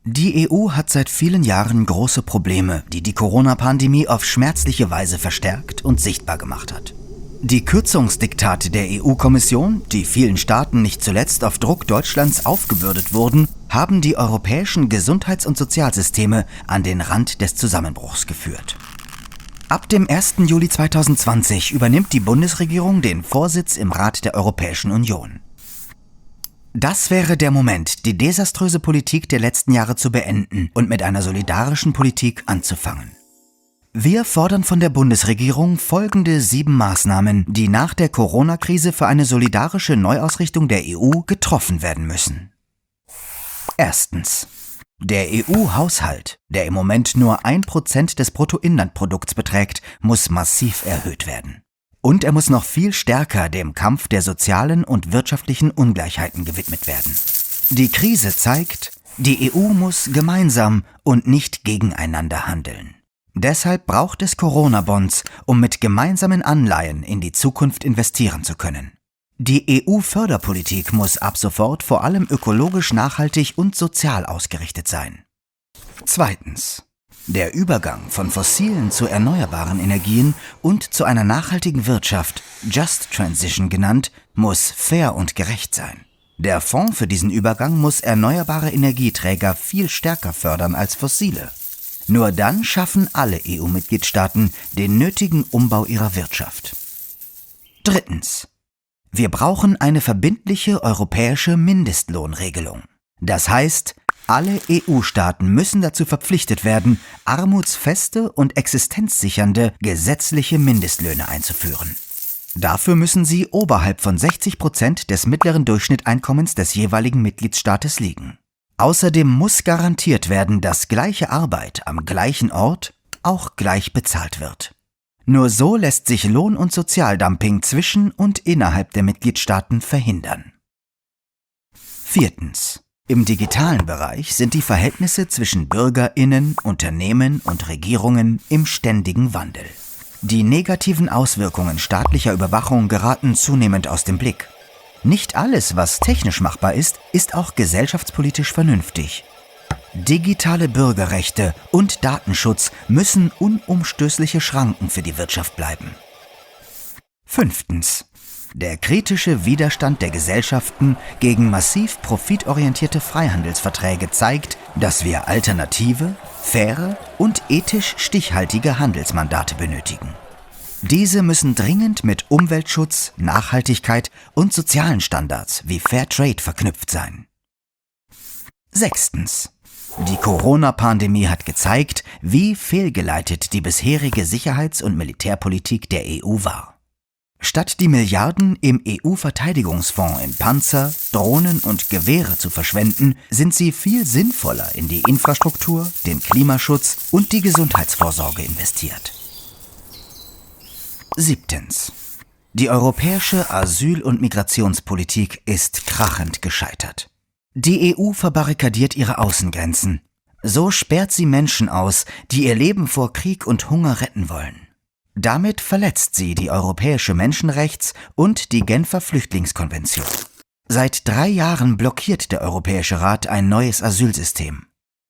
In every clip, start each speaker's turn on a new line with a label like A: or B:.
A: Die EU hat seit vielen Jahren große Probleme, die die Corona-Pandemie auf schmerzliche Weise verstärkt und sichtbar gemacht hat. Die Kürzungsdiktate der EU-Kommission, die vielen Staaten nicht zuletzt auf Druck Deutschlands aufgebürdet wurden, haben die europäischen Gesundheits- und Sozialsysteme an den Rand des Zusammenbruchs geführt. Ab dem 1. Juli 2020 übernimmt die Bundesregierung den Vorsitz im Rat der Europäischen Union. Das wäre der Moment, die desaströse Politik der letzten Jahre zu beenden und mit einer solidarischen Politik anzufangen. Wir fordern von der Bundesregierung folgende 7 Maßnahmen, die nach der Corona-Krise für eine solidarische Neuausrichtung der EU getroffen werden müssen. Erstens. Der EU-Haushalt, der im Moment nur 1% des Bruttoinlandprodukts beträgt, muss massiv erhöht werden. Und er muss noch viel stärker dem Kampf der sozialen und wirtschaftlichen Ungleichheiten gewidmet werden. Die Krise zeigt, die EU muss gemeinsam und nicht gegeneinander handeln. Deshalb braucht es Corona-Bonds, um mit gemeinsamen Anleihen in die Zukunft investieren zu können. Die EU-Förderpolitik muss ab sofort vor allem ökologisch nachhaltig und sozial ausgerichtet sein. Zweitens. Der Übergang von fossilen zu erneuerbaren Energien und zu einer nachhaltigen Wirtschaft, Just Transition genannt, muss fair und gerecht sein. Der Fonds für diesen Übergang muss erneuerbare Energieträger viel stärker fördern als fossile. Nur dann schaffen alle EU-Mitgliedstaaten den nötigen Umbau ihrer Wirtschaft. Drittens. Wir brauchen eine verbindliche europäische Mindestlohnregelung. Das heißt, alle EU-Staaten müssen dazu verpflichtet werden, armutsfeste und existenzsichernde gesetzliche Mindestlöhne einzuführen. Dafür müssen sie oberhalb von 60% des mittleren Durchschnittseinkommens des jeweiligen Mitgliedstaates liegen. Außerdem muss garantiert werden, dass gleiche Arbeit am gleichen Ort auch gleich bezahlt wird. Nur so lässt sich Lohn- und Sozialdumping zwischen und innerhalb der Mitgliedstaaten verhindern. Viertens. Im digitalen Bereich sind die Verhältnisse zwischen BürgerInnen, Unternehmen und Regierungen im ständigen Wandel. Die negativen Auswirkungen staatlicher Überwachung geraten zunehmend aus dem Blick. Nicht alles, was technisch machbar ist, ist auch gesellschaftspolitisch vernünftig. Digitale Bürgerrechte und Datenschutz müssen unumstößliche Schranken für die Wirtschaft bleiben. Fünftens. Der kritische Widerstand der Gesellschaften gegen massiv profitorientierte Freihandelsverträge zeigt, dass wir alternative, faire und ethisch stichhaltige Handelsmandate benötigen. Diese müssen dringend mit Umweltschutz, Nachhaltigkeit und sozialen Standards wie Fairtrade verknüpft sein. Sechstens. Die Corona-Pandemie hat gezeigt, wie fehlgeleitet die bisherige Sicherheits- und Militärpolitik der EU war. Statt die Milliarden im EU-Verteidigungsfonds in Panzer, Drohnen und Gewehre zu verschwenden, sind sie viel sinnvoller in die Infrastruktur, den Klimaschutz und die Gesundheitsvorsorge investiert. Siebtens. Die europäische Asyl- und Migrationspolitik ist krachend gescheitert. Die EU verbarrikadiert ihre Außengrenzen. So sperrt sie Menschen aus, die ihr Leben vor Krieg und Hunger retten wollen. Damit verletzt sie die europäische Menschenrechts- und die Genfer Flüchtlingskonvention. Seit 3 Jahren blockiert der Europäische Rat ein neues Asylsystem.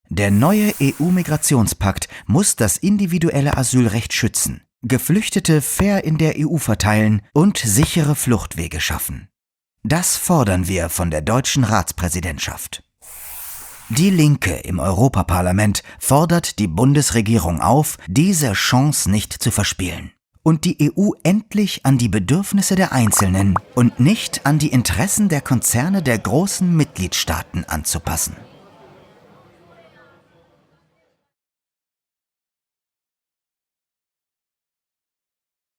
A: Der neue EU-Migrationspakt muss das individuelle Asylrecht schützen, Geflüchtete fair in der EU verteilen und sichere Fluchtwege schaffen. Das fordern wir von der deutschen Ratspräsidentschaft. Die Linke im Europaparlament fordert die Bundesregierung auf, diese Chance nicht zu verspielen und die EU endlich an die Bedürfnisse der Einzelnen und nicht an die Interessen der Konzerne der großen Mitgliedstaaten anzupassen.